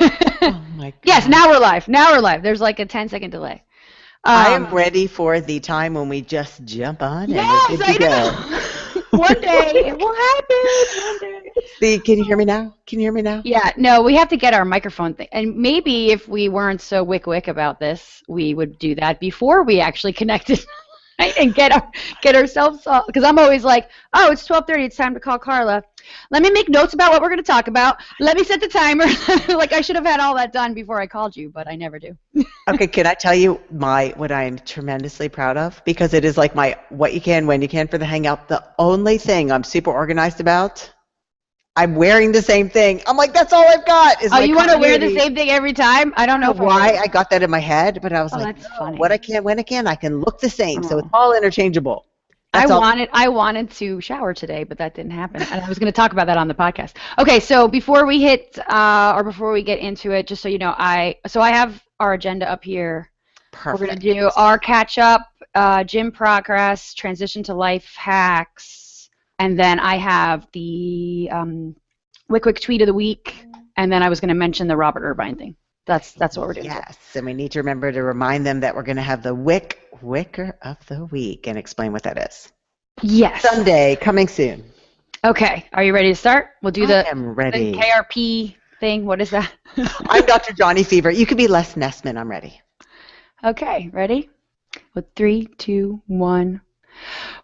Oh my Yes, God. now we're live. Now we're live. There's like a 10-second delay. I am Um, ready for the time when we just jump on and we're yes, good to go. I know. One day it will happen. One day. See, can you hear me now? Can you hear me now? Yeah, no, we have to get our microphone thing. And maybe if we weren't so wick about this, we would do that before we actually connected. Right? And get ourselves because I'm always like, oh, it's 12:30, it's time to call Carla. Let me make notes about what we're going to talk about. Let me set the timer. Like I should have had all that done before I called you, but I never do. Okay, can I tell you what I'm tremendously proud of? Because it is like my what you can, when you can for the hangout. The only thing I'm super organized about, I'm wearing the same thing. I'm like, that's all I've got is Oh, my you want to wear the continuity. same thing every time? I don't I know don't if know I why would. I got that in my head, but I was Oh, like, that's no, what I funny. can, when I can, I can look the same. So it's Oh. all interchangeable. I That's all. wanted I wanted to shower today, but that didn't happen. And I was going to talk about that on the podcast. Okay, so before we hit or before we get into it, just so you know, I have our agenda up here. We're going to Perfect. do our catch up, gym progress, transition to life hacks, and then I have the wycwyc tweet of the week, and then I was going to mention the Robert Irvine thing. That's what we're doing today. Yes, and we need to remember to remind them that we're going to have the Wicker of the Week and explain what that is. Yes. Sunday, coming soon. Okay. Are you ready to start? We'll do I the am ready. KRP thing. What is that? I'm Dr. Johnny Fever. You could be Les Nessman. I'm ready. Okay, ready? With 3, 2, 1.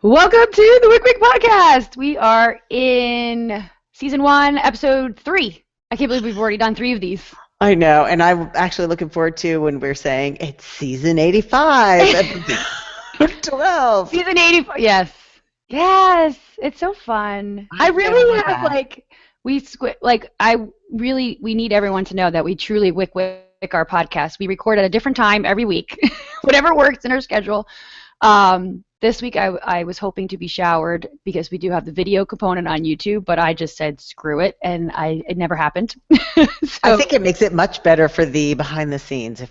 Welcome to the wycwyc podcast. We are in season 1, episode 3. I can't believe we've already done 3 of these. I know, and I'm actually looking forward to when we're saying it's season 85, episode 12. Season 85. Yes. Yes. It's so fun. I I really know have that. we need everyone to know that we truly wycwyc our podcast. We record at a different time every week, whatever works in our schedule. This week I was hoping to be showered because we do have the video component on YouTube, but I just said screw it, and it never happened. I So think it makes it much better for the behind the scenes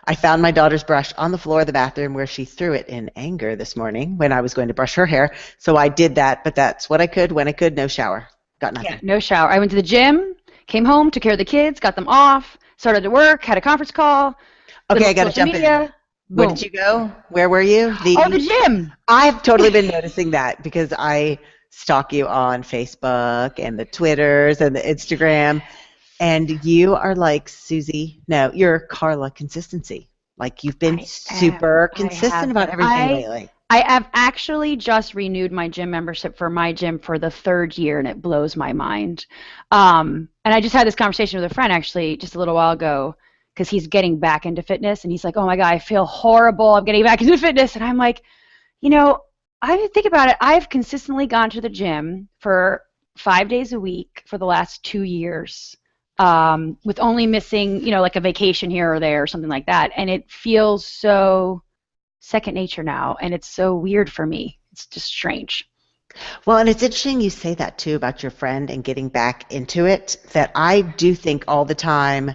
I found my daughter's brush on the floor of the bathroom where she threw it in anger this morning when I was going to brush her hair. So I did that, but that's what I could, when I could, no shower. Got yeah, nothing. no shower. I went to the gym, came home, took care of the kids, got them off, started to work, had a conference call, Okay, little I got to social jump in. media, Where boom. did you go? Where were you? Oh, the gym. I've totally been noticing that because I stalk you on Facebook and the Twitters and the Instagram, and you are like Susie. No, you're Carla consistency. Like you've been I am. super I consistent have about been. everything lately. I have actually just renewed my gym membership for my gym for the 3rd year, and it blows my mind. And I just had this conversation with a friend actually just a little while ago because he's getting back into fitness, and he's like, "Oh my God, I feel horrible. I'm getting back into fitness," and I'm like, you know, I think about it. I've consistently gone to the gym for 5 days a week for the last 2 years, with only missing, like a vacation here or there or something like that, and it feels so second nature now, and it's so weird for me. It's just strange. Well, and it's interesting you say that too about your friend and getting back into it, that I do think all the time,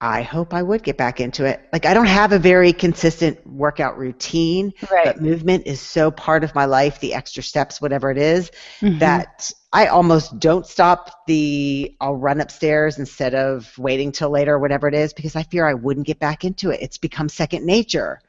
I hope I would get back into it. Like, I don't have a very consistent workout routine, Right. but movement is so part of my life, the extra steps, whatever it is, Hmm. that I almost don't stop I'll run upstairs instead of waiting till later or whatever it is because I fear I wouldn't get back into it. It's become second nature.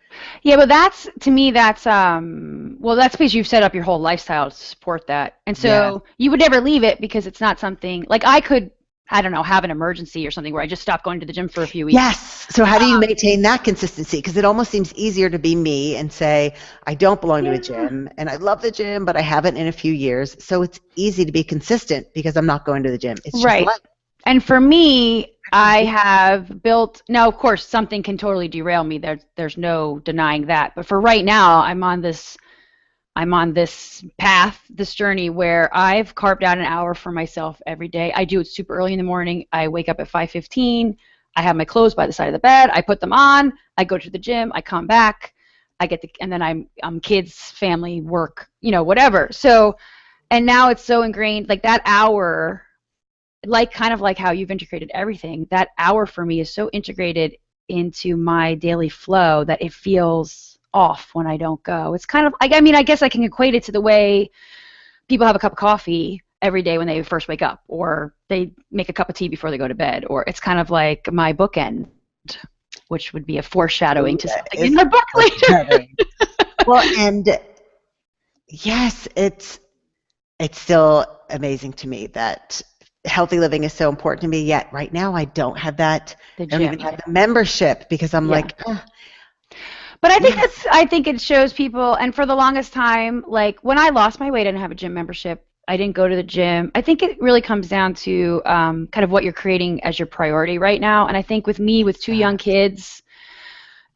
Yeah, but that's to me that's because you've set up your whole lifestyle to support that. And Yeah. so you would never leave it because it's not something like I could, I don't know, have an emergency or something where I just stop going to the gym for a few weeks. Yes. So how do you maintain that consistency? Because it almost seems easier to be me and say, I don't belong to a Yeah. gym and I love the gym, but I haven't in a few years. So it's easy to be consistent because I'm not going to the gym. It's just Right. life. And for me, I have built now of course something can totally derail me. There's no denying that. But for right now, I'm on this path, this journey where I've carved out an hour for myself every day. I do it super early in the morning. I wake up at 5:15. I have my clothes by the side of the bed. I put them on. I go to the gym. I come back. And then I'm kids, family, work, whatever. So, and now it's so ingrained, like that hour, like kind of like how you've integrated everything. That hour for me is so integrated into my daily flow that it feels off when I don't go. It's kind of like, I mean, I guess I can equate it to the way people have a cup of coffee every day when they first wake up, or they make a cup of tea before they go to bed, or it's kind of like my bookend, which would be a foreshadowing Ooh, to that something in is the book later. foreshadowing. Well, and yes, it's still amazing to me that healthy living is so important to me. Yet right now I don't have that. The I don't even gym. have the membership because I'm Yeah. like, But yes, I think it shows people, and for the longest time, like when I lost my weight, I didn't have a gym membership. I didn't go to the gym. I think it really comes down to kind of what you're creating as your priority right now. And I think with me, with two young kids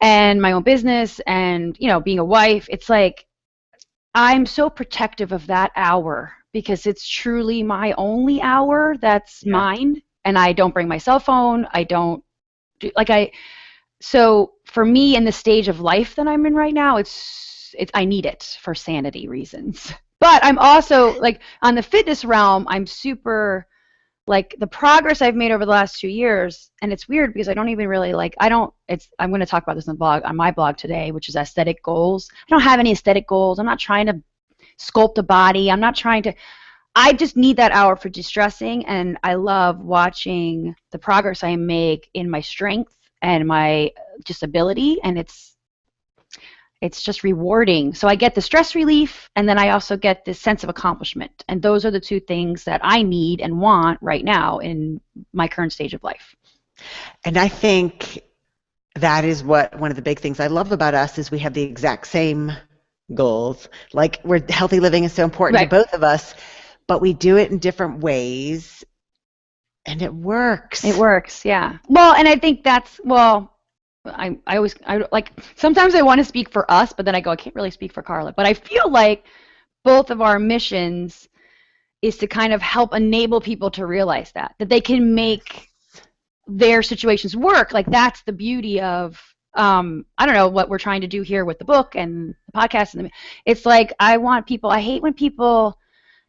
and my own business and, being a wife, it's like I'm so protective of that hour because it's truly my only hour that's yeah. mine. And I don't bring my cell phone. I don't do, like, so for me in the stage of life that I'm in right now, it's I need it for sanity reasons. But I'm also like on the fitness realm, I'm super like the progress I've made over the last 2 years, and it's weird because I don't even really like I don't it's I'm going to talk about this on my blog today, which is aesthetic goals. I don't have any aesthetic goals. I'm not trying to sculpt a body. I'm not trying to I just need that hour for distressing, and I love watching the progress I make in my strength and my just ability, and it's just rewarding. So I get the stress relief, and then I also get this sense of accomplishment, and those are the two things that I need and want right now in my current stage of life. And I think that is what one of the big things I love about us is we have the exact same goals. Like we're healthy living is so important to Right. both of us, but we do it in different ways and it It works. works, yeah. Well, and I think that's well. I always I like sometimes I want to speak for us, but then I go I can't really speak for Carla. But I feel like both of our missions is to kind of help enable people to realize that they can make their situations work. Like that's the beauty of I don't know what we're trying to do here with the book and the podcast and it's like I hate when people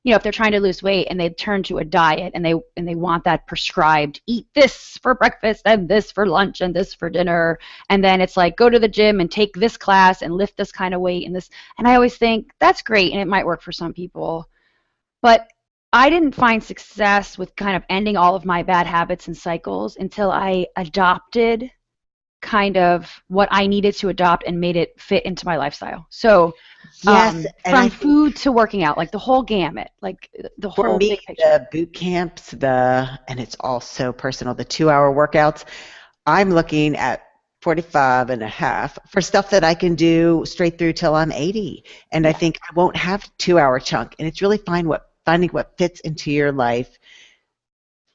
if they're trying to lose weight and they turn to a diet and they want that prescribed eat this for breakfast and this for lunch and this for dinner, and then it's like go to the gym and take this class and lift this kind of weight and this, and I always think that's great and it might work for some people, but I didn't find success with kind of ending all of my bad habits and cycles until I adopted kind of what I needed to adopt and made it fit into my lifestyle. So Yes, and I from think food to working out, like the whole gamut, like the for whole me, big picture. the boot camps, and it's all so personal, the 2 hour workouts, I'm looking at 45 and a half for stuff that I can do straight through till I'm 80. And I Yeah, think I won't have 2 hour chunk. And it's really finding what fits into your life.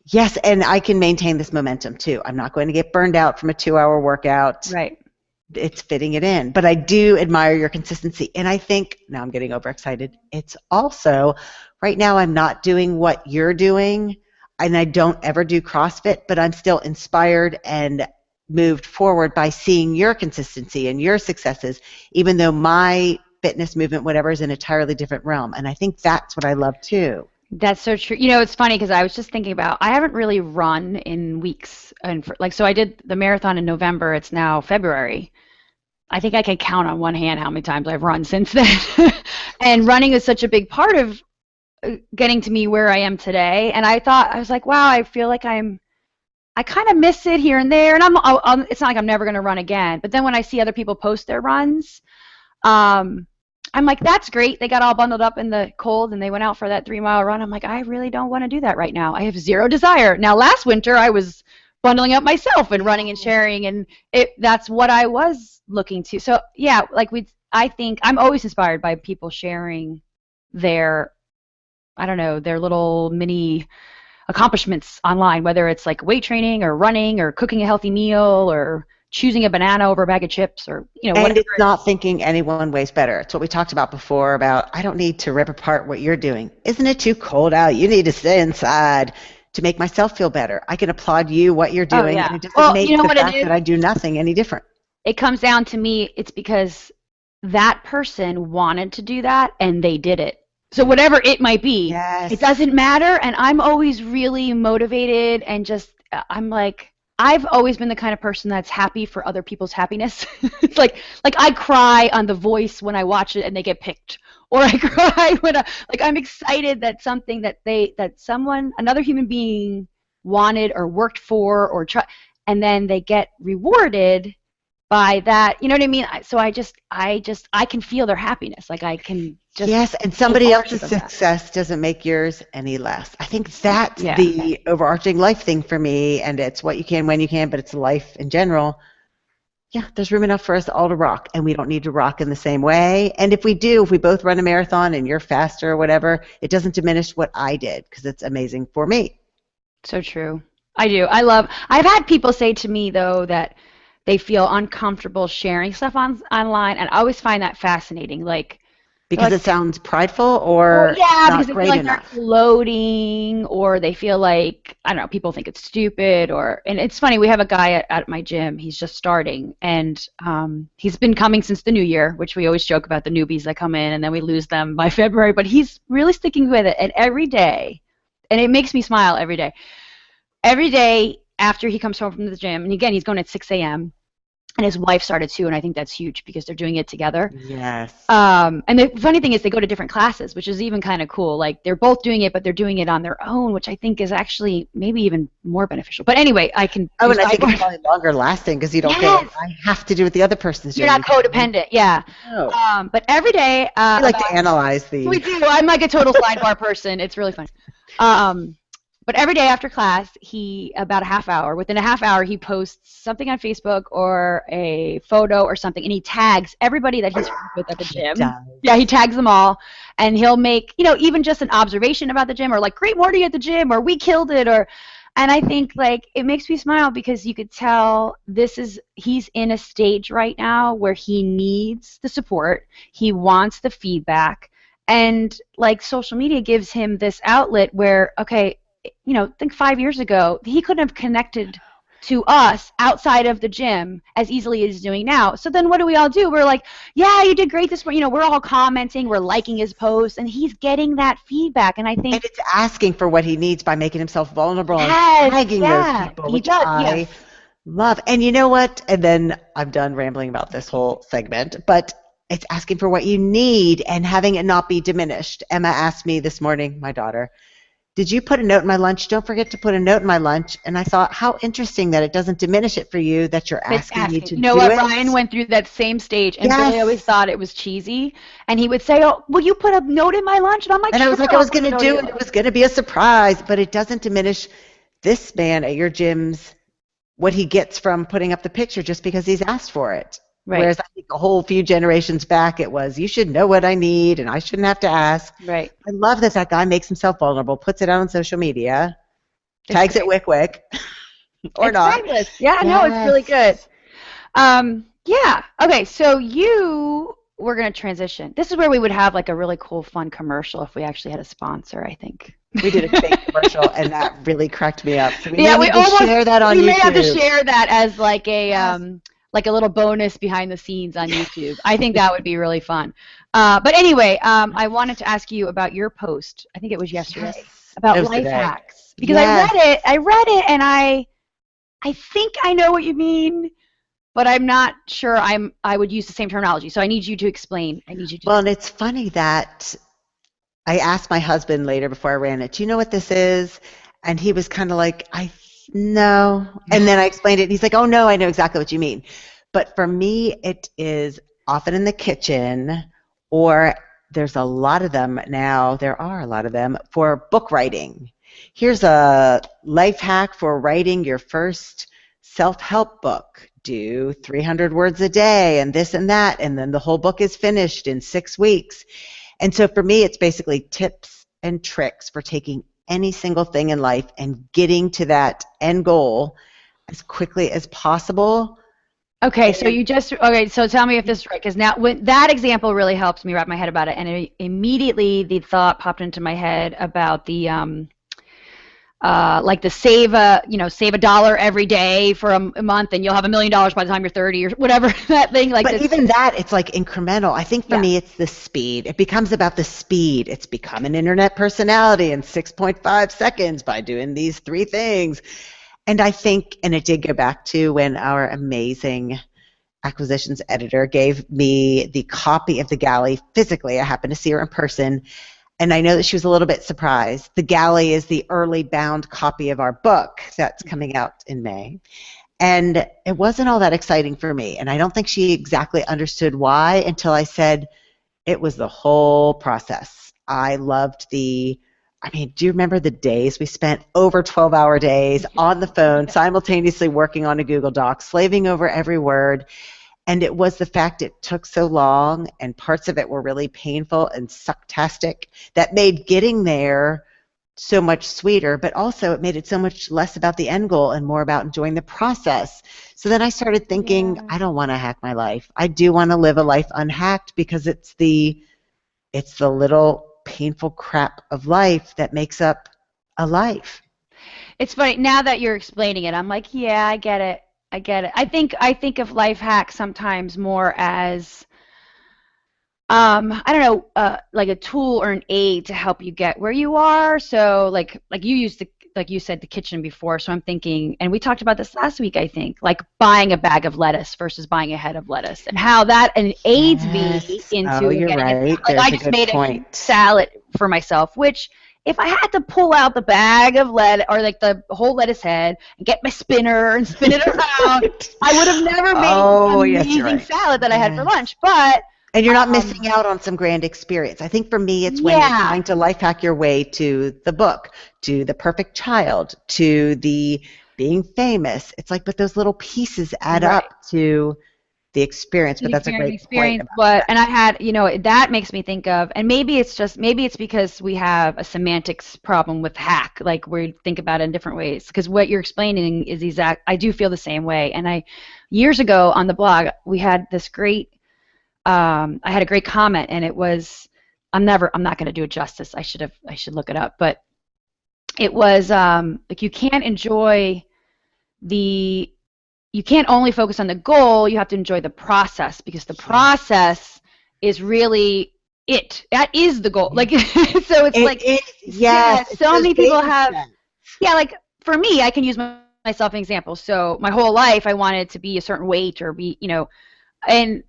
Yes, and I can maintain this momentum too. I'm not going to get burned out from a 2 hour workout. right. It's fitting it in. But I do admire your consistency. And I think, now I'm getting overexcited, it's also, right now I'm not doing what you're doing, and I don't ever do CrossFit, but I'm still inspired and moved forward by seeing your consistency and your successes, even though my fitness movement, whatever, is in an entirely different realm. And I think that's what I love too. That's so true. It's funny because I was just thinking about I haven't really run in weeks, and so I did the marathon in November. It's now February. I think I can count on one hand how many times I've run since then. And running is such a big part of getting to me where I am today. And I was like, wow, I feel like I kind of miss it here and there. And it's not like I'm never going to run again. But then when I see other people post their runs, um, I'm like, that's great. They got all bundled up in the cold and they went out for that 3 mile run. I'm like, I really don't want to do that right now. I have zero desire. Now, last winter, I was bundling up myself and running and sharing, and that's what I was looking to. So, yeah, I think I'm always inspired by people sharing their, I don't know, their little mini accomplishments online, whether it's like weight training or running or cooking a healthy meal or choosing a banana over a bag of chips or, And whatever. it's not thinking anyone weighs better. It's what we talked about before about I don't need to rip apart what you're doing. Isn't it too cold out? You need to stay inside to make myself feel better. I can applaud you, what you're Oh, doing, and yeah. it doesn't Well, you make know the what it fact is? that I do nothing any different. It comes down to me, it's because that person wanted to do that and they did it. So whatever it might be, it Yes. doesn't matter. And I'm always really motivated and just, I'm like, I've always been the kind of person that's happy for other people's happiness. It's like I cry on The Voice when I watch it and they get picked, or I cry when like I'm excited that something that someone another human being wanted or worked for or try, and then they get rewarded by that. You know what I mean? So I can feel their happiness. Like I can just Yes, and take somebody else's ownership of that. success doesn't make yours any less. I think that's Yeah. the overarching life thing for me, and it's what you can when you can, but it's life in general. Yeah, there's room enough for us all to rock, and we don't need to rock in the same way. And if we do, if we both run a marathon and you're faster or whatever, it doesn't diminish what I did because it's amazing for me. So true. I do. I've had people say to me though that they feel uncomfortable sharing stuff online, and I always find that fascinating. Like they're Because like, it sounds prideful well, or yeah, because not they feel great like they're enough. gloating, or they feel like, I don't know, people think it's stupid, and it's funny. We have a guy at my gym. He's just starting, and he's been coming since the new year, which we always joke about the newbies that come in and then we lose them by February. But he's really sticking with it, and every day, and it makes me smile every day. Every day after he comes home from the gym, and again, he's going at 6 a.m. and his wife started too, and I think that's huge because they're doing it together. Yes. And the funny thing is they go to different classes, which is even kind of cool. Like they're both doing it, but they're doing it on their own, which I think is actually maybe even more beneficial. But anyway, I can Oh, do and I think it's sidebar. probably longer lasting because you don't go, Yes, I have to do what the other person's you're doing. not codependent. Yeah. No. But every day, We like to analyze we these. do. I'm like a total sidebar person. It's really fun. Um, but every day after class, about a half hour, within a half hour, he posts something on Facebook or a photo or something, and he tags everybody that he's friends with at the He gym. does. Yeah, he tags them all, and he'll make, even just an observation about the gym, or like, great morning at the gym, or we killed it, and I think like it makes me smile because you could tell he's in a stage right now where he needs the support, he wants the feedback, and like social media gives him this outlet where, okay, think 5 years ago, he couldn't have connected to us outside of the gym as easily as he's doing now. So then what do we all do? We're like, yeah, you did great this morning. We're all commenting, we're liking his posts, and he's getting that feedback. And I And think, it's asking for what he needs by making himself vulnerable and yes, tagging those yeah, people, he which does, yes. I love. And you know what? And then I'm done rambling about this whole segment, but it's asking for what you need and having it not be diminished. Emma asked me this morning, my daughter, did you put a note in my lunch? Don't forget to put a note in my lunch. And I thought, how interesting that it doesn't diminish it for you that you're It's asking me asking. to You know do what? it. Ryan went through that same stage, and Billy always Yes. thought it was cheesy. And he would say, "Oh, will you put a note in my lunch?" And I'm like, And I "Sure, was like, I I'll was put going a to note in do your it. It lunch." was going to be a surprise, but it doesn't diminish this man at your gym's what he gets from putting up the picture just because he's asked for it. Right, Whereas I think a whole few generations back, it was, you should know what I need and I shouldn't have to ask. right. I love that that guy makes himself vulnerable, puts it out on social media, It's tags it great. wycwyc or It's not. fabulous. Yeah, no, it's really good. Yes. Yeah. Okay, so we're gonna transition. This is where we would have like a really cool, fun commercial if we actually had a sponsor, I think. We did a fake commercial and that really cracked me up. So we Yeah, may need to share that on we may have to YouTube. share that as Yes. like a little bonus behind the scenes on YouTube. I think that would be really fun. But anyway, I wanted to ask you about your post. I think it was yesterday Yes. It about was life today. hacks because Yes. I read it, and I think I know what you mean, but I'm not sure I would use the same terminology. So I need you to explain. I need you to. Well, and it's funny that I asked my husband later before I ran it, do you know what this is? And he was kind of like, I no. And then I explained it, and he's like, oh, no, I know exactly what you mean. But for me, it is often in the kitchen, or there's a lot of them now, there are a lot of them for book writing. Here's a life hack for writing your first self-help book. Do 300 words a day and this and that, and then the whole book is finished in 6 weeks. And so for me, it's basically tips and tricks for taking any single thing in life and getting to that end goal as quickly as possible. Okay, so And okay, so tell me if this is right, because now when that example really helps me wrap my head about it, and immediately the thought popped into my head about the like the save a dollar every day for a month, and you'll have $1 million by the time you're 30 or whatever that thing like but this. even that, it's like incremental. I think for Yeah. me, it's the speed. It becomes about the speed. It's become an internet personality in 6.5 seconds by doing these three things. And I think, and it did go back to when our amazing acquisitions editor gave me the copy of the galley physically. I happened to see her in person, and I know that she was a little bit surprised. The galley is the early bound copy of our book that's coming out in May. And it wasn't all that exciting for me. And I don't think she exactly understood why until I said it was the whole process. I loved do you remember the days we spent over 12-hour days on the phone, simultaneously working on a Google Doc, slaving over every word? And it was the fact it took so long and parts of it were really painful and sucktastic that made getting there so much sweeter, but also it made it so much less about the end goal and more about enjoying the process. So then I started thinking, I don't want to hack my life. I do want to live a life unhacked because it's the little painful crap of life that makes up a life. It's funny now that you're explaining it. I'm like, yeah, I get it. I get it. I think of life hacks sometimes more as I don't know, like a tool or an aid to help you get where you are. So like you used like you said, the kitchen before. So I'm thinking, and we talked about this last week, I think, like buying a bag of lettuce versus buying a head of lettuce, and how that aids me Yes. into Oh, you're getting it. right. Like I There's a just good made a point. salad for myself, which if I had to pull out the bag of lettuce or like the whole lettuce head and get my spinner and spin it around, I would have never made the Oh, yes, you're amazing right. salad that I had for Yes. lunch. But And you're not um, missing out on some grand experience. I think for me, it's when you're yeah, trying to life hack your way to the book, to the perfect child, to the being famous. It's like, but those little pieces add right. up to the experience. But The that's a great point experience, about but that. and I had, that makes me think of, and maybe it's because we have a semantics problem with hack, like we think about it in different ways. Because what you're explaining is exact. I do feel the same way, and years ago on the blog, we had this great. I had a great comment, and it was, I'm not going to do it justice. I should look it up, but it was like the you can't only focus on the goal, you have to enjoy the process, because the Yes. process is really that is the goal. Like so it's It like, is, yeah, yes, it's so those many people baby have, steps. yeah, like for me, I can use myself an example. So my whole life I wanted to be a certain weight or be, and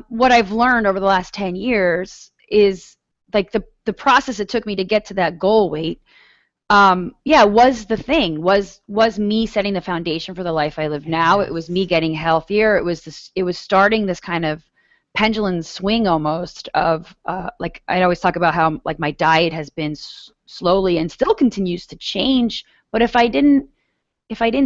what I've learned over the last 10 years is like the process it took me to get to that goal weight, yeah, was the thing, was me setting the foundation for the life I live now. It was me Yes. getting healthier. It was starting this kind of pendulum swing almost of like I always talk about how like my diet has been slowly and still continues to change. But if I didn't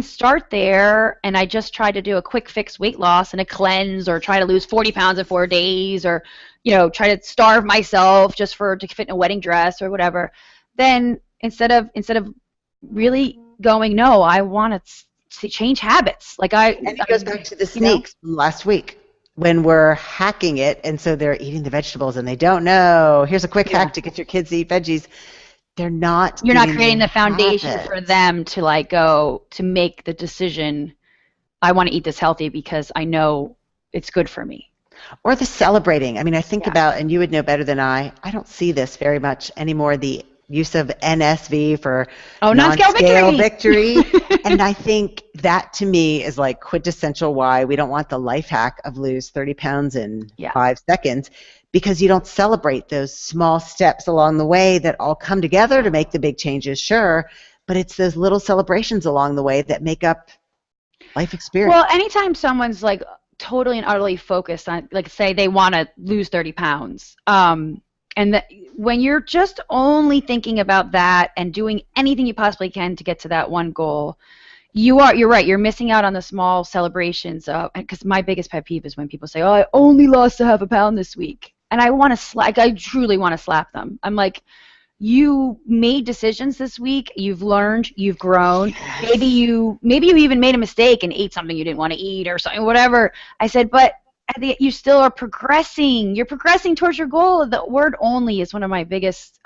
start there and I just tried to do a quick fix weight loss and a cleanse, or try to lose 40 pounds in 4 days, or try to starve myself just to fit in a wedding dress or whatever, then instead of really going, no, I want to change habits. Like And it goes back to the you know, snakes from last week when we're hacking it, and so they're eating the vegetables and they don't know. Here's a quick yeah, hack to get your kids to eat veggies. They're not you're not getting creating the the foundation for habits. them to like go to make the decision. I want to eat this healthy because I know it's good for me. Or the celebrating. I mean, I think Yeah. about, and you would know better than I don't see this very much anymore, the use of NSV for Oh, non-scale non-scale victory. victory. And I think that to me is like quintessential why we don't want the life hack of lose 30 pounds in Yeah. 5 seconds, because you don't celebrate those small steps along the way that all come together to make the big changes, sure, but it's those little celebrations along the way that make up life experience. Well, anytime someone's like totally and utterly focused on, like, say they want to lose 30 pounds, and when you're just only thinking about that and doing anything you possibly can to get to that one goal, you're right. You're missing out on the small celebrations. Because my biggest pet peeve is when people say, "Oh, I only lost a half a pound this week," and I want to slap. I truly want to slap them. I'm like, you made decisions this week, you've learned, you've grown, Yes. maybe you even made a mistake and ate something you didn't want to eat or something, whatever. I said, but you still are progressing, you're progressing towards your goal. The word only is one of my biggest,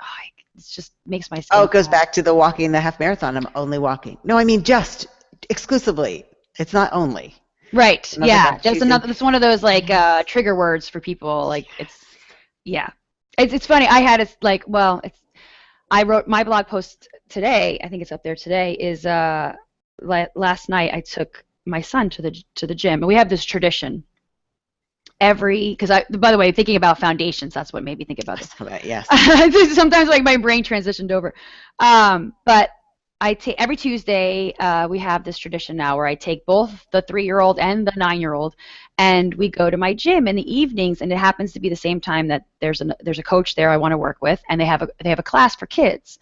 it just makes my Oh, skin it goes crawl. back to the walking the half marathon. I'm only walking. No, I mean just exclusively. It's not only. Right, Another yeah, about choosing. that's one of those like Yes. trigger words for people, like it's, yeah, it's funny. I had it's like, well, it's, I wrote my blog post today, I think it's up there today, is last night I took my son to the gym, and we have this tradition because I, by the way, thinking about foundations, that's what made me think about I this. saw that. Yes. Sometimes like my brain transitioned over. But I take every Tuesday, we have this tradition now where I take both the 3-year-old and the 9-year-old, and we go to my gym in the evenings, and it happens to be the same time that there's a coach there I want to work with, and they have a class for kids.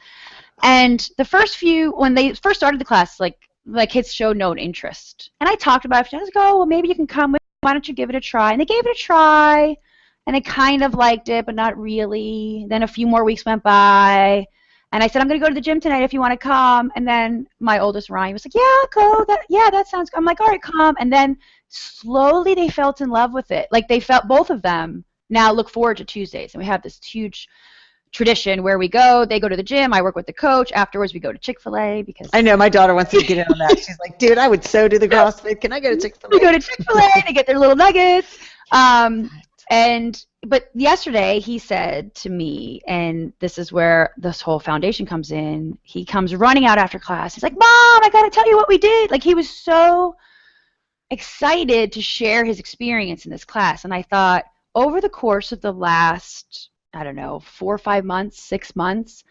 And the first few, when they first started the class, like my kids showed no interest. And I talked about it. I was like, oh, well, maybe you can come with. Why don't you give it a try? And they gave it a try, and they kind of liked it, but not really. Then a few more weeks went by, and I said, I'm going to go to the gym tonight if you want to come. And then my oldest Ryan was like, yeah, I'll go. That sounds good. I'm like, all right, come. And then slowly they felt in love with it. Like they felt, both of them now look forward to Tuesdays, and we have this huge tradition where they go to the gym, I work with the coach. Afterwards, we go to Chick-fil-A because I know my daughter wants to get in on that. She's like, dude, I would so do the CrossFit. Can I go to Chick-fil-A? we go to Chick-fil-A, they get their little nuggets. But yesterday he said to me, and this is where this whole foundation comes in, he comes running out after class. He's like, Mom, I got to tell you what we did. Like he was so excited to share his experience in this class. And I thought, over the course of the last, I don't know, 4 or 5 months, 6 months,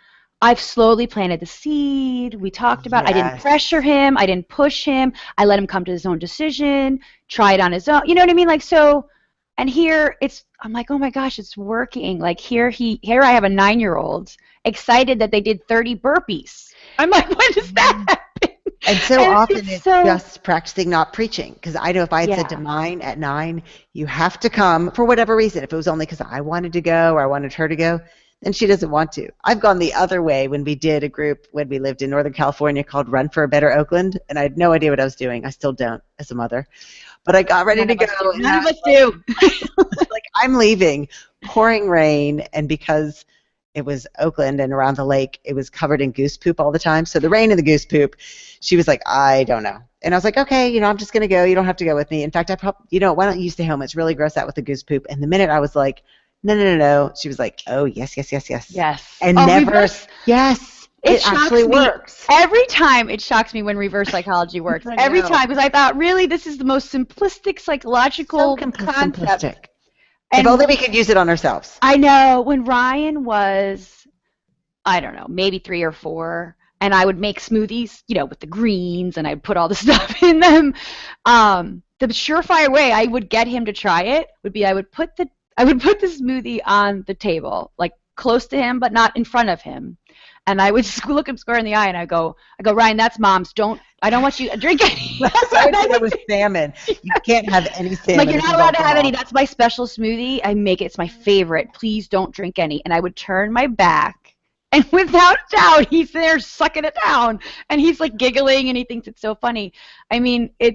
I've slowly planted the seed. We talked about I didn't pressure him. I didn't push him. I let him come to his own decision, try it on his own. You know what I mean? Like, so, and here I'm like, oh my gosh, it's working. Like here I have a 9-year-old excited that they did 30 burpees. I'm like, when does that happen? And so often it's just practicing, not preaching. Because I know if I had said to mine at 9, you have to come for whatever reason. If it was only because I wanted to go or I wanted her to go, then she doesn't want to. I've gone the other way when we did a group when we lived in Northern California called Run for a Better Oakland, and I had no idea what I was doing. I still don't as a mother. But I got ready to go. None of us do. Like, I'm leaving, pouring rain, and because it was Oakland and around the lake, it was covered in goose poop all the time. So the rain and the goose poop, she was like, I don't know. And I was like, okay, I'm just going to go. You don't have to go with me. In fact, why don't you stay home? It's really gross out with the goose poop. And the minute I was like, no, she was like, oh, yes. Yes. And yes, it actually works. Every time it shocks me when reverse psychology works. Every time, because I thought, really, this is the most simplistic psychological concept. Simplistic. If only we could use it on ourselves. I know. When Ryan was, I don't know, maybe 3 or 4, and I would make smoothies, with the greens, and I'd put all the stuff in them. The surefire way I would get him to try it would be I would put the smoothie on the table, like close to him, but not in front of him. And I would just look him square in the eye, and I go, Ryan, that's Mom's. I don't want you to drink any. It was salmon. You can't have any salmon. Like, you're not allowed to have any. That's my special smoothie. I make it. It's my favorite. Please don't drink any. And I would turn my back, and without doubt, he's there sucking it down, and he's like giggling, and he thinks it's so funny. I mean, I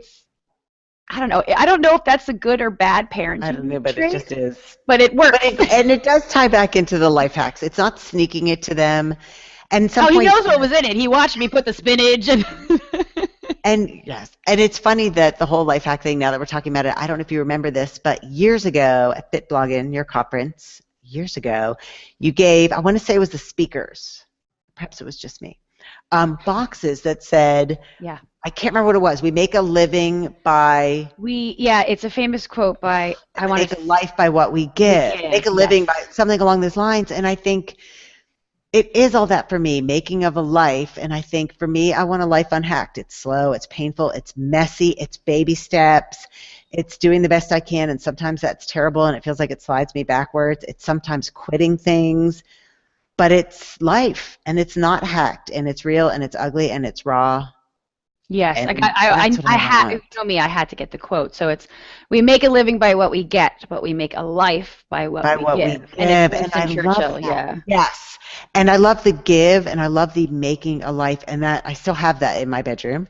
don't know. I don't know if that's a good or bad parenting. I don't know, but it just is. But it works. And it does tie back into the life hacks. It's not sneaking it to them. And he knows what was in it. He watched me put the spinach and. And yes, and it's funny that the whole life hack thing. Now that we're talking about it, I don't know if you remember this, but years ago at FitBloggin, your conference, years ago, you gave, I want to say it was the speakers, perhaps it was just me, boxes that said, I can't remember what it was. We make a living by. It's a famous quote by. Make a life by what we give. Make a living by something along those lines, and I think. It is all that for me, making of a life, and I think for me, I want a life unhacked. It's slow, it's painful, it's messy, it's baby steps, it's doing the best I can, and sometimes that's terrible and it feels like it slides me backwards. It's sometimes quitting things, but it's life, and it's not hacked, and it's real, and it's ugly, and it's raw. Yes, I had to get the quote. So it's, we make a living by what we get, but we make a life by what we give. And I love that. Yes, and I love the give, and I love the making a life, and that I still have that in my bedroom.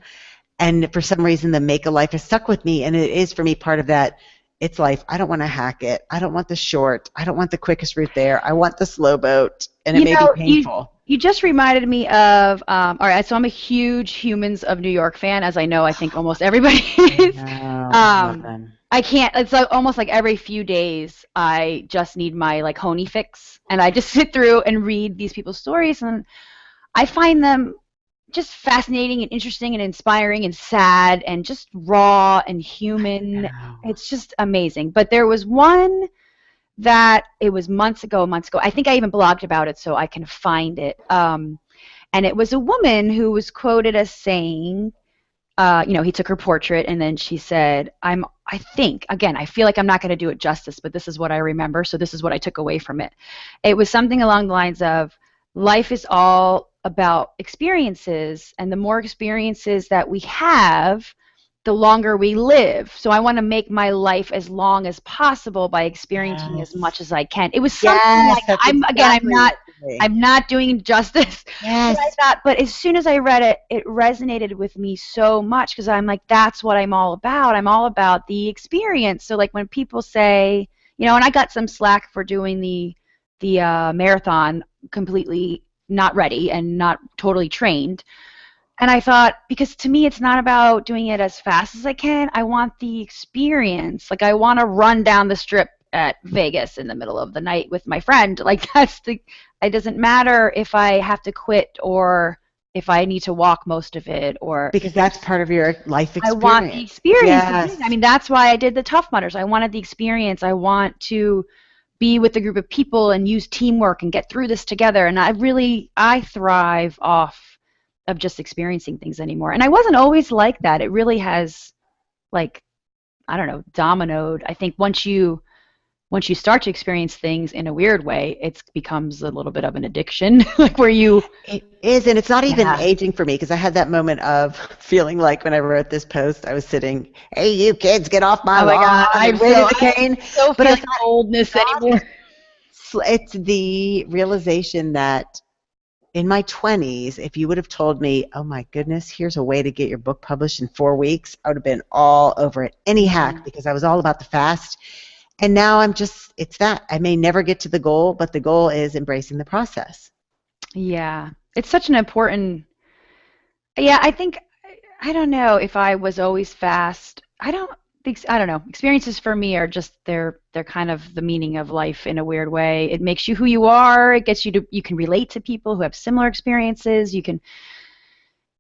And for some reason, the make a life has stuck with me, and it is for me part of that. It's life. I don't want to hack it. I don't want the short. I don't want the quickest route there. I want the slow boat, and it may be painful. You just reminded me of, all right, so I'm a huge Humans of New York fan, as I think almost everybody is. I can't, it's like almost like every few days I just need my like honey fix, and I just sit through and read these people's stories, and I find them just fascinating and interesting and inspiring and sad and just raw and human. Wow. It's just amazing. But there was one that it was months ago. I think I even blogged about it so I can find it. And it was a woman who was quoted as saying, he took her portrait and then she said, I think, again, I feel like I'm not going to do it justice, but this is what I remember, so this is what I took away from it. It was something along the lines of, life is all about experiences, and the more experiences that we have, the longer we live. So I want to make my life as long as possible by experiencing as Yes. much as I can. It was something Yes, like that's I'm exactly not what to me. I'm not doing justice. But I Yes. thought, but as soon as I read it, it resonated with me so much because I'm like, that's what I'm all about. I'm all about the experience. So like when people say, and I got some slack for doing the marathon completely not ready and not totally trained. And I thought, because to me, it's not about doing it as fast as I can. I want the experience. Like, I want to run down the strip at Vegas in the middle of the night with my friend. Like, it doesn't matter if I have to quit or if I need to walk most of it or Because that's part of your life I want the experience. experience of doing it. I Yes. mean, that's why I did the Tough Mudders. I wanted the experience. I want to be with a group of people and use teamwork and get through this together. And I thrive off of just experiencing things anymore. And I wasn't always like that. It really has, like, I don't know, dominoed. I think once you start to experience things in a weird way, it becomes a little bit of an addiction, like where you, It is, and it's not even yeah. aging for me because I had that moment of feeling like when I wrote this post, I was sitting, "Hey, you kids, get off my Oh my lawn!" God, and waving the cane. so But I feeling thought, oldness God, anymore. it's the realization that in my 20s, if you would have told me, "Oh my goodness, here's a way to get your book published in 4 weeks," I would have been all over it. Any hack because I was all about the fast. And now it's that. I may never get to the goal, but the goal is embracing the process. Yeah, it's such an important. Yeah, I think I don't know if I was always fast. I don't know. Experiences for me are just they're kind of the meaning of life in a weird way. It makes you who you are. It gets you can relate to people who have similar experiences. You can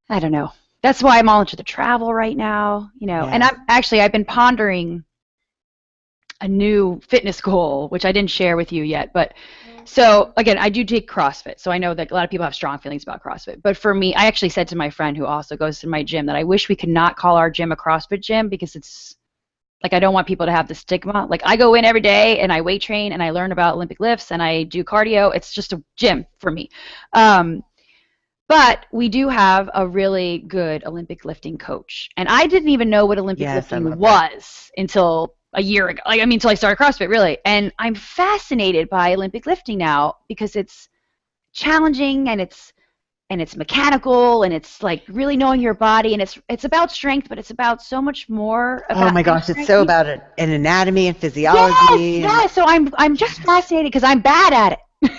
I don't know. That's why I'm all into the travel right now. And Yes. I've been pondering a new fitness goal, which I didn't share with you yet. But so again, I do take CrossFit, so I know that a lot of people have strong feelings about CrossFit. But for me, I actually said to my friend who also goes to my gym that I wish we could not call our gym a CrossFit gym because it's like I don't want people to have the stigma. Like I go in every day and I weight train and I learn about Olympic lifts and I do cardio. It's just a gym for me. Um, but we do have a really good Olympic lifting coach. And I didn't even know what Olympic Yes, I lifting love that. was until a year ago. Like, I mean, until I started CrossFit, really. And I'm fascinated by Olympic lifting now because it's challenging and it's mechanical and it's like really knowing your body and it's about strength, but it's about so much more Oh about my your gosh, it's strength. so about it, an anatomy and Yes, physiology and yes. So I'm just yes. fascinated because I'm bad at it.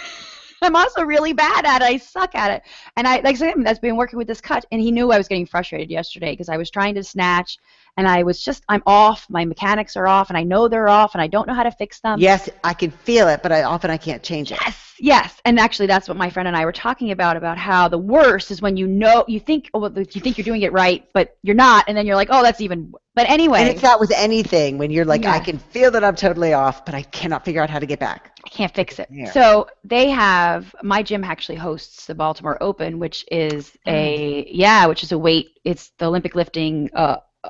I'm also really bad at it. I suck at it. And I like I said, that's been working with this cut, and he knew I was getting frustrated yesterday because I was trying to snatch, and I'm off. My mechanics are off, and I know they're off, and I don't know how to fix them. Yes, I can feel it, but I can't change it. Yes, yes. And actually, that's what my friend and I were talking about how the worst is when you think, oh, well, you think you're doing it right, but you're not, and then you're like, oh, that's even. But And it's anyway, not with anything when you're like, I yes. can feel that I'm totally off, but I cannot figure out how to get back. I can't Like fix it's it. there. So my gym actually hosts the Baltimore Open, which is Fun. it's the Olympic lifting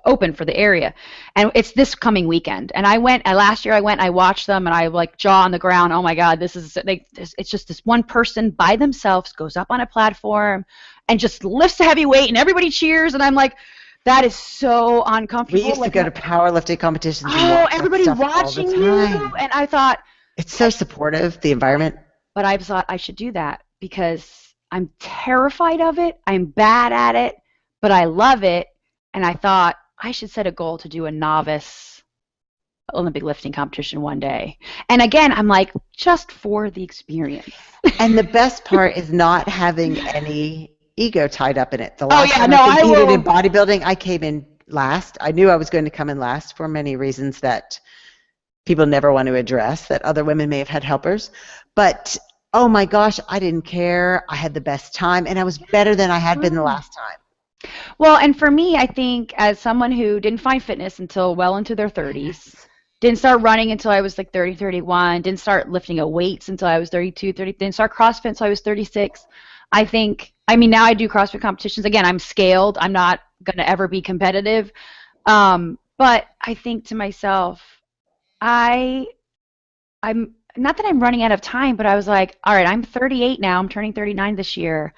open for the area. And it's this coming weekend. And last year I watched them and I like jaw on the ground. Oh my God, it's just this one person by themselves goes up on a platform and just lifts a heavy weight and everybody cheers. And I'm like, that is so We uncomfortable. used to Like, go to powerlifting competitions and oh, watch that everybody stuff all the watching you. time. And I thought, It's so supportive, the environment. but I thought I should do that because I'm terrified of it. I'm bad at it, but I love it. And I thought I should set a goal to do a novice Olympic lifting competition one day. And again, I'm like, just for the experience. And the best part is not having any ego tied up in it. The Oh, last yeah, time I no, I competed in will. bodybuilding, I came in last. I knew I was going to come in last for many reasons that people never want to address, that other women may have had helpers. But oh my gosh, I didn't care. I had the best time, and I was better than I had been the last time. Well, and for me, I think as someone who didn't find fitness until well into their 30s, didn't start running until I was like 30, 31, didn't start lifting a weights until I was 32, 30, didn't start CrossFit until I was 36. I think, I mean, now I do CrossFit competitions. Again, I'm scaled. I'm not going to ever be competitive. But I think to myself, I, I'm not that I'm running out of time, but I was like, all right, I'm 38 now. I'm turning 39 this year.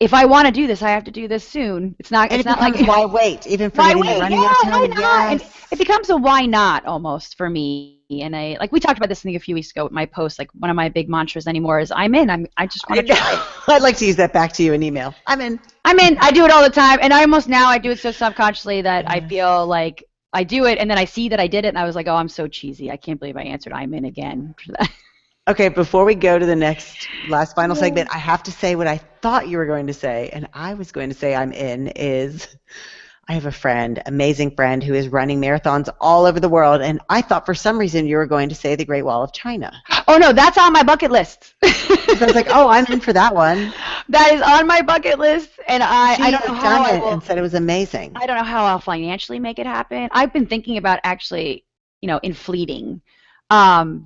If I want to do this, I have to do this soon. It's not. And It's it not like becomes why wait, even why forgetting the wait? running Yeah, out of why time. not? And Yes. it becomes a why not almost for me. And I like we talked about this thing a few weeks ago with my post. Like one of my big mantras anymore is I'm in. I just want to try it. I'd like to use that back to you in email. I'm in. I'm in. I do it all the time, and I almost now I do it so subconsciously that I Yes. feel like I do it, and then I see that I did it, and I was like, oh, I'm so cheesy. I can't believe I answered I'm in again for that. Okay, before we go to the next last final segment, I have to say what I thought you were going to say, and I was going to say I'm in, is I have a friend, amazing friend, who is running marathons all over the world, and I thought for some reason you were going to say the Great Wall of China. Oh no, that's on my bucket list. So I was like, oh, I'm in for that one. That is on my bucket list, and She I don't has know how done I it will. and said it was amazing. I don't know how I'll financially make it happen. I've been thinking about actually, in fleeting,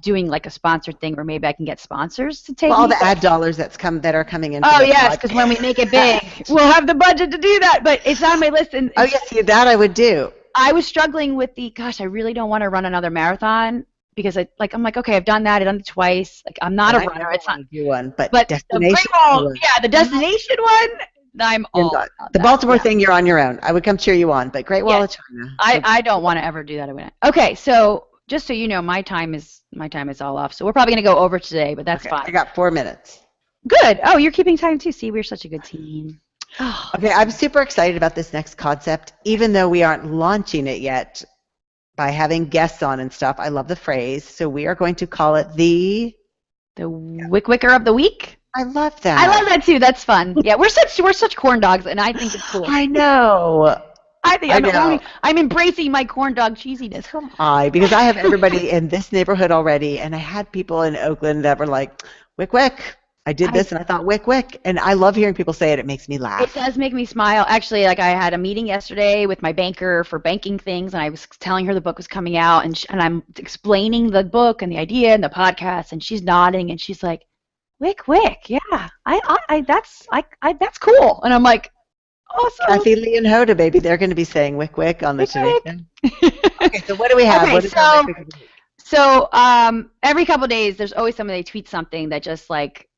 doing like a sponsored thing where maybe I can get sponsors to take Well, all me. the ad dollars that are coming in for Oh the yes, because when we make it big, podcast. we'll have the budget to do that. But it's on my list, and Oh yes, see, that I would do. I was struggling with gosh, I really don't want to run another marathon because I'm like, okay, I've done that, I've done it twice. Like I'm not And a I runner. never It's not, want to do one, but but the Great destination. Wall, yeah, the destination one, I'm You're all not. about The that. Baltimore Yeah. thing, you're on your own. I would come cheer you on, but Great Wall Yeah, of China. I don't want to ever do that again. Okay, so just so you know, my time is all off. So we're probably gonna go over today, but that's Okay, I fine. got 4 minutes. Good. Oh, you're keeping time too. See, we're such a good team. Oh, Okay, I'm super excited about this next concept, even though we aren't launching it yet by having guests on and stuff. I love the phrase, so we are going to call it the. the Wickwicker of the week. I love I that. love that too. That's fun. Yeah, we're such corn dogs, and I think it's cool. I know. I think I know. I'm embracing my corn dog cheesiness. Because I have everybody in this neighborhood already, and I had people in Oakland that were like, "Wick wick." I did this, and I thought, "Wick wick," and I love hearing people say it. It makes me It laugh. does make me smile. Actually, like I had a meeting yesterday with my banker for banking things, and I was telling her the book was coming out, and I'm explaining the book and the idea and the podcast, and she's nodding, and she's like, "Wick, wick, yeah, that's cool." And I'm like, "Awesome, Kathy Lee and Hoda, baby, they're going to be saying "Wick wick" on the wick, Today wick." Show. Okay, so what do we have? Okay, What is our so Wick wick of the week? so every couple of days, there's always somebody tweet something that just like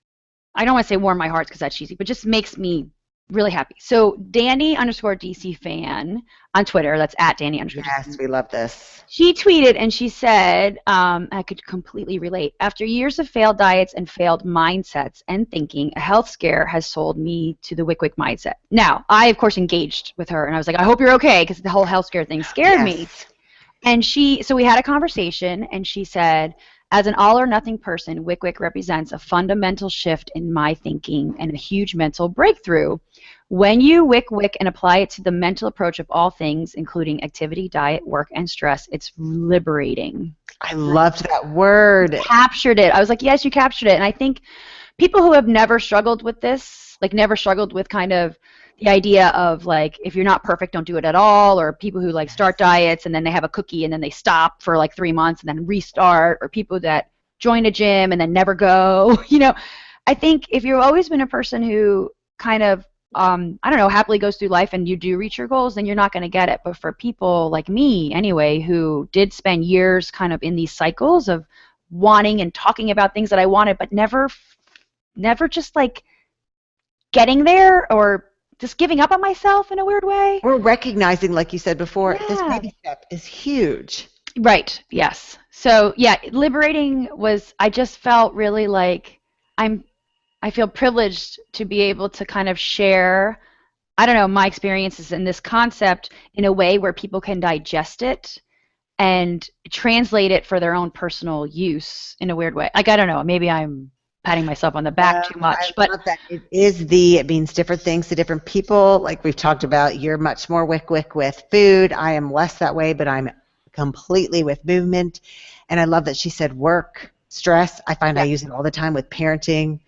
I don't want to say warm my heart because that's cheesy, but just makes me really happy. So Danny underscore DC fan on Twitter, that's at Danny underscore DC. Yes, we love this. She tweeted and she said, I could completely relate. After years of failed diets and failed mindsets and thinking, a health scare has sold me to the Wick Wick mindset. Now, I, of course, engaged with her and I was like, I hope you're okay because the whole health scare thing scared me. Yes. And so we had a conversation and she said, as an all or nothing person, Wick Wick represents a fundamental shift in my thinking and a huge mental breakthrough. When you wick wick and apply it to the mental approach of all things, including activity, diet, work, and stress, it's liberating. I loved that word. Captured it. I was like, yes, you captured it. And I think people who have never struggled with this, like never struggled with kind of the idea of like if you're not perfect, don't do it at all, or people who like start diets and then they have a cookie and then they stop for like 3 months and then restart, or people that join a gym and then never go. I think if you've always been a person who kind of I don't know, happily goes through life and you do reach your goals, then you're not going to get it. But for people like me anyway, who did spend years kind of in these cycles of wanting and talking about things that I wanted, but never just like getting there or just giving up on myself in a weird way. We're recognizing, like you said before, this Yeah. baby step is huge. Right. Yes. So yeah, liberating was. I just felt really like I feel privileged to be able to kind of share, I don't know, my experiences in this concept in a way where people can digest it and translate it for their own personal use in a weird way. Like I don't know, maybe I'm patting myself on the back too much, I but love that. It means different things to different people. Like we've talked about, you're much more wick with food. I am less that way, but I'm completely with movement. And I love that she said work. stress. I find I Yeah. use it all the time with parenting,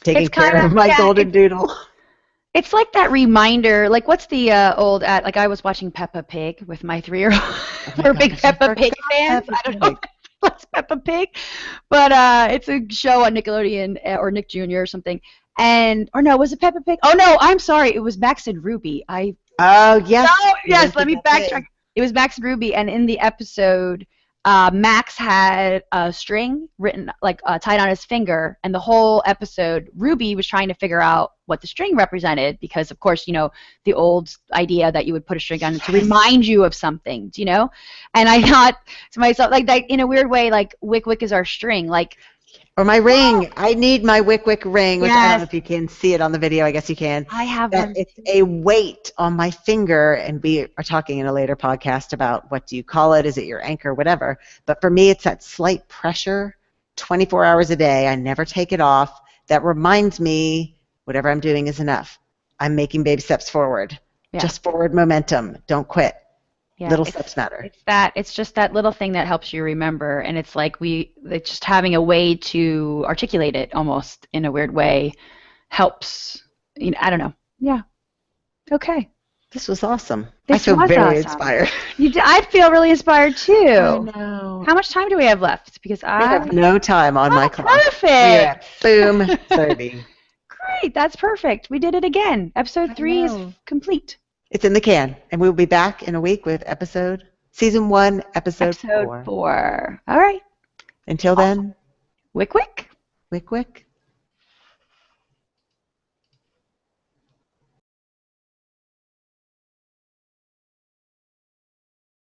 taking It's kind care of of, my yeah, golden doodle. it's like that reminder, like what's the old ad, like I was watching Peppa Pig with my 3-year-old. Oh my We're big gosh, I Peppa Pig forgot fans. Peppa I don't know Pig. what's Peppa Pig, but it's a show on Nickelodeon or Nick Jr. or something. And or no, was it Peppa Pig? Oh no, I'm sorry, it was Max and Ruby. I Oh, yes. Oh, You yes, didn't let me forget backtrack. Pig. It was Max and Ruby, and in the episode, Max had a string written, like tied on his finger, and the whole episode, Ruby was trying to figure out what the string represented because, of course, the old idea that you would put a string on it to Yes. remind you of something, And I thought to myself, like that, in a weird way, like wycwyc is our string, like. Or my ring. I need my wycwyc ring, which I don't know Yes, if you can see it on the video. I guess you can. I have That one it's too. a weight on my finger, and we are talking in a later podcast about what do you call it? Is it your anchor? Whatever. But for me, it's that slight pressure, 24 hours a day. I never take it off. That reminds me whatever I'm doing is enough. I'm making baby steps forward. Yeah. Just forward momentum. Don't quit. Yeah, Little steps matter. it's just that little thing that helps you remember, and it's like it's just having a way to articulate it almost in a weird way helps. I don't know. Yeah. Okay. This was awesome. I This feel was very awesome. inspired. I feel really inspired I too. know. How much time do we have left? Because We have no time on my clock. perfect. We're at boom 30. Great. That's perfect. We did it again. Episode 3 is know. complete. It's in the can, and we'll be back in a week with season 1, episode 4. 4. All right. Until then, Wycwyc. wycwyc.